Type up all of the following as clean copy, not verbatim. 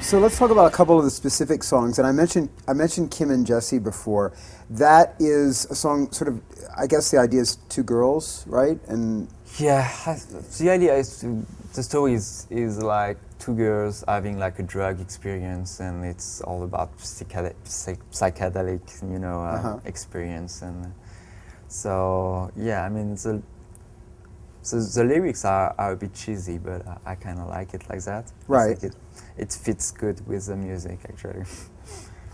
So let's talk about a couple of the specific songs. And I mentioned Kim and Jesse before. That is a song, sort of. I guess the idea is two girls, right? And Yeah, the idea is the story is like two girls having like a drug experience, and it's all about psychedelic, experience, and so yeah, I mean the lyrics are a bit cheesy, but I kind of like it like that. Right. I think it fits good with the music actually.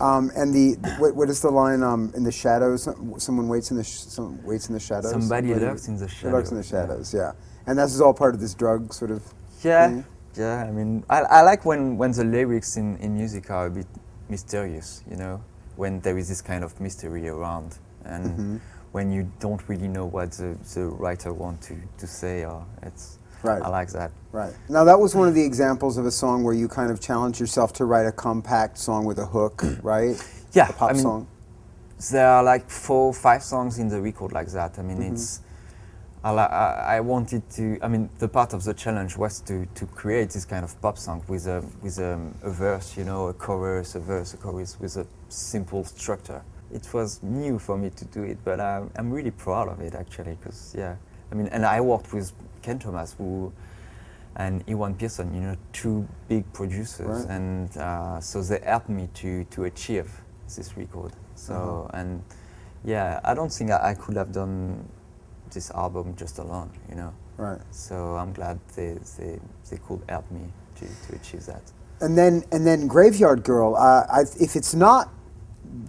And what is the line in the shadows? Someone waits in the shadows. Somebody lurks in the shadows. Lurks in the shadows. Yeah. And this is all part of this drug sort of. Yeah. thing? Yeah. I mean, I like when the lyrics in music are a bit mysterious. When there is this kind of mystery around, and when you don't really know what the writer wants to say, or it's. Right. I like that. Right. Now that was one of the examples of a song where you kind of challenged yourself to write a compact song with a hook, right? Yeah. A pop song. There are like 4 or 5 songs in the record like that. I mean, it's. I wanted to. I mean, the part of the challenge was to create this kind of pop song with a verse, a chorus, a verse, a chorus, with a simple structure. It was new for me to do it, but I'm really proud of it actually, because yeah. I mean, and I worked with Ken Thomas and Ewan Pearson, 2 big producers, right. and so they helped me to achieve this record. So and yeah, I don't think I could have done this album just alone, Right. So I'm glad they could help me to achieve that. And then Graveyard Girl. If it's not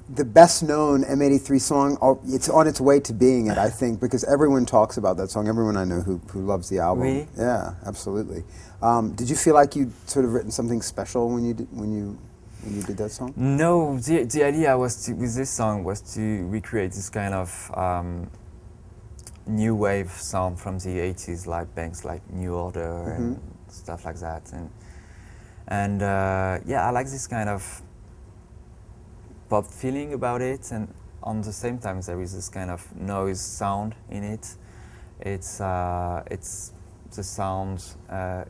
the best known M83 song, it's on its way to being it, I think, because everyone talks about that song. Everyone I know who loves the album. Really? Yeah, absolutely. Did you feel like you'd sort of written something special when you did that song? No, the idea with this song was to recreate this kind of new wave sound from the 80s, like bands like New Order and stuff like that, and yeah, I like this kind of pop feeling about it, and on the same time there is this kind of noise sound in it. It's the sound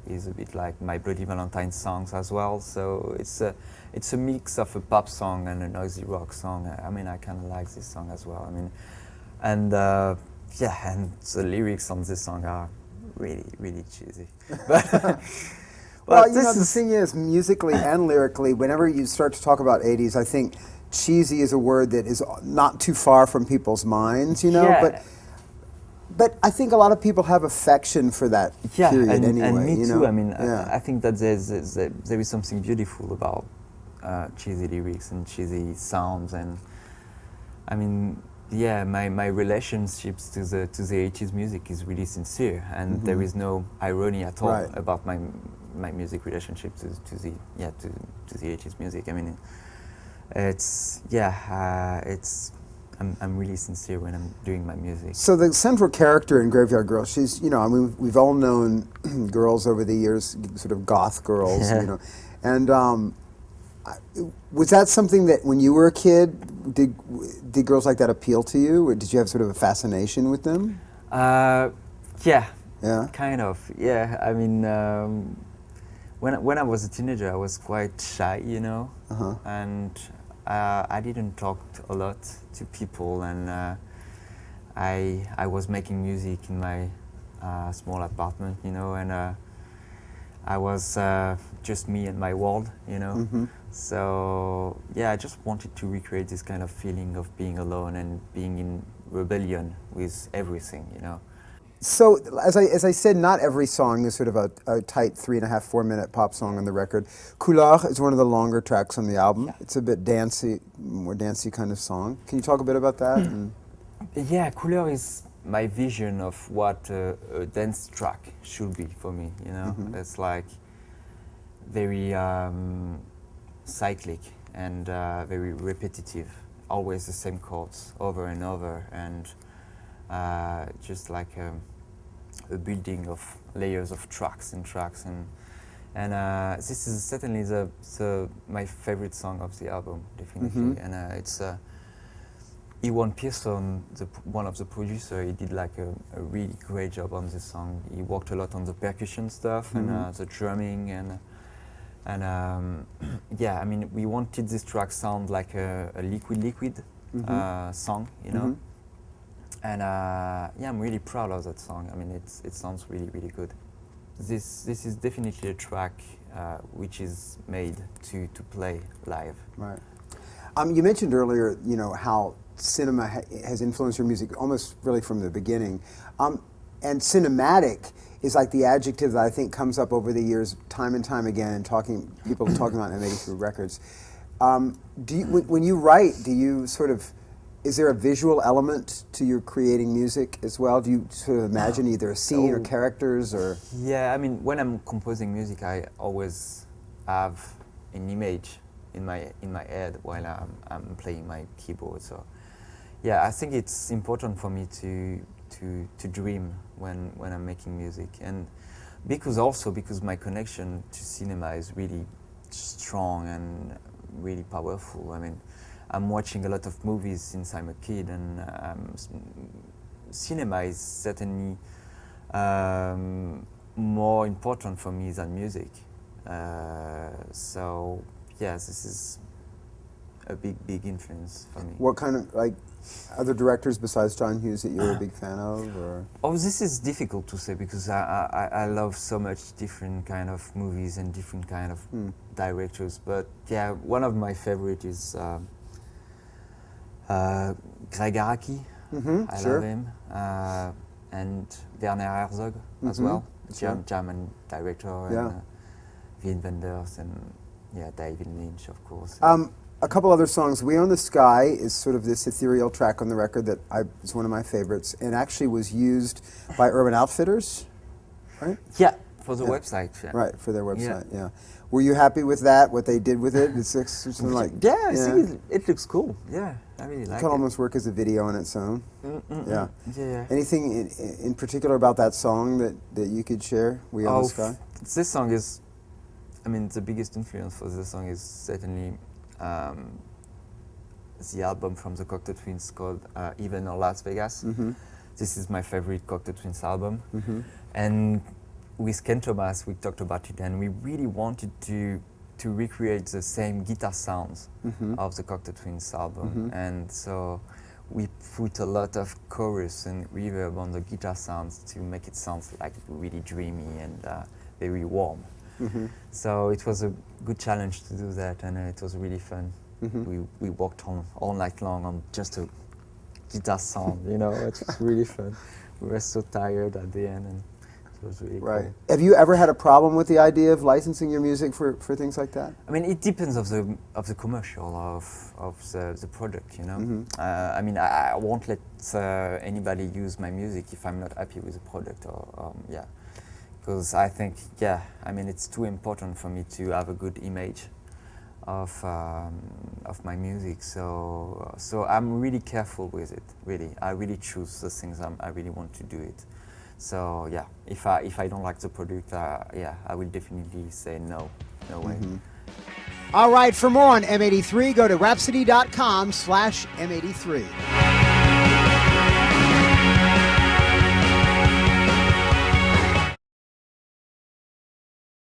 is a bit like My Bloody Valentine songs as well, so it's a mix of a pop song and a noisy rock song. I mean, I kind of like this song as well. I mean, and yeah, and the lyrics on this song are really, really cheesy. Well, the thing is, musically and lyrically, whenever you start to talk about 80s, I think cheesy is a word that is not too far from people's minds, Yeah. But I think a lot of people have affection for that period anyway. And me too. I mean, Yeah. I think that there is something beautiful about cheesy lyrics and cheesy sounds, and I mean, yeah, my relationships to the 80s music is really sincere, and there is no irony at all Right. about my music relationship to the 80s music. I mean, I'm really sincere when I'm doing my music. So the central character in Graveyard Girl, she's, I mean, we've all known girls over the years, sort of goth girls, and was that something that when you were a kid, did girls like that appeal to you, or did you have sort of a fascination with them? Yeah. Yeah. Kind of. Yeah. I mean, when I was a teenager, I was quite shy, and I didn't talk a lot to people, and I was making music in my small apartment, and I was just me and my world, So yeah, I just wanted to recreate this kind of feeling of being alone and being in rebellion with everything, So, as I said, not every song is sort of a tight 3.5-4 minute pop song on the record. Couleur is one of the longer tracks on the album. Yeah. It's a bit dancey, more dancey kind of song. Can you talk a bit about that? Yeah, Couleur is my vision of what a dance track should be for me. It's like very cyclic and very repetitive. Always the same chords over and over, and just like a building of layers of tracks, and this is certainly my favorite song of the album, definitely. And it's Ewan Pearson, one of the producers. He did like a really great job on this song. He worked a lot on the percussion stuff and the drumming, and And yeah, I mean, we wanted this track sound like a liquid song, you know. And yeah, I'm really proud of that song. I mean, it sounds really good. This is definitely a track which is made to play live. Right. You mentioned earlier, you know, how cinema has influenced your music almost really from the beginning. And cinematic is like the adjective that I think comes up over the years, time and time again, people talking about M83 records. When you write, do you sort of, is there a visual element to your creating music as well? Do you sort of imagine either a scene or characters or? Yeah, I mean, when I'm composing music, I always have an image in my head while I'm playing my keyboard. So, yeah, I think it's important for me to dream when I'm making music, and because my connection to cinema is really strong and really powerful. I mean, I'm watching a lot of movies since I'm a kid, and cinema is certainly more important for me than music. So yes, this is a big influence for me. What kind of, like, other directors besides John Hughes that you're a big fan of, or? Oh, this is difficult to say because I love so much different kind of movies and different kind of directors. But yeah, one of my favorite is Greg Araki. I love him, and Werner Herzog as well, German director, and Wim Wenders, and yeah, David Lynch, of course. A couple other songs. We Own the Sky is sort of this ethereal track on the record that is one of my favorites, and actually was used by Urban Outfitters, right? Yeah, for the website. Yeah. Right, for their website, yeah. Were you happy with that, what they did with it? It's something like... Yeah, I think it looks cool. Yeah, I really like it. It could almost work as a video on its own. Yeah. Yeah. Anything in particular about that song that you could share, We Own the Sky? This song is, I mean, the biggest influence for this song is certainly the album from the Cocteau Twins called Even or Las Vegas. This is my favorite Cocteau Twins album. And with Ken Thomas, we talked about it, and we really wanted to recreate the same guitar sounds of the Cocteau Twins album. And so we put a lot of chorus and reverb on the guitar sounds to make it sound like really dreamy and very warm. So it was a good challenge to do that, and it was really fun. We worked on all night long on just a guitar sound, you know. It was really fun. We were so tired at the end, and it was really cool. Have you ever had a problem with the idea of licensing your music for things like that? I mean, it depends of the commercial of the product, you know. I mean, I won't let anybody use my music if I'm not happy with the product, or yeah. Because I think, yeah, I mean, it's too important for me to have a good image of my music. So I'm really careful with it. Really, I really choose the things I really want to do it. So yeah, if I don't like the product, yeah, I will definitely say no way. All right, for more on M83, go to Rhapsody.com/M83.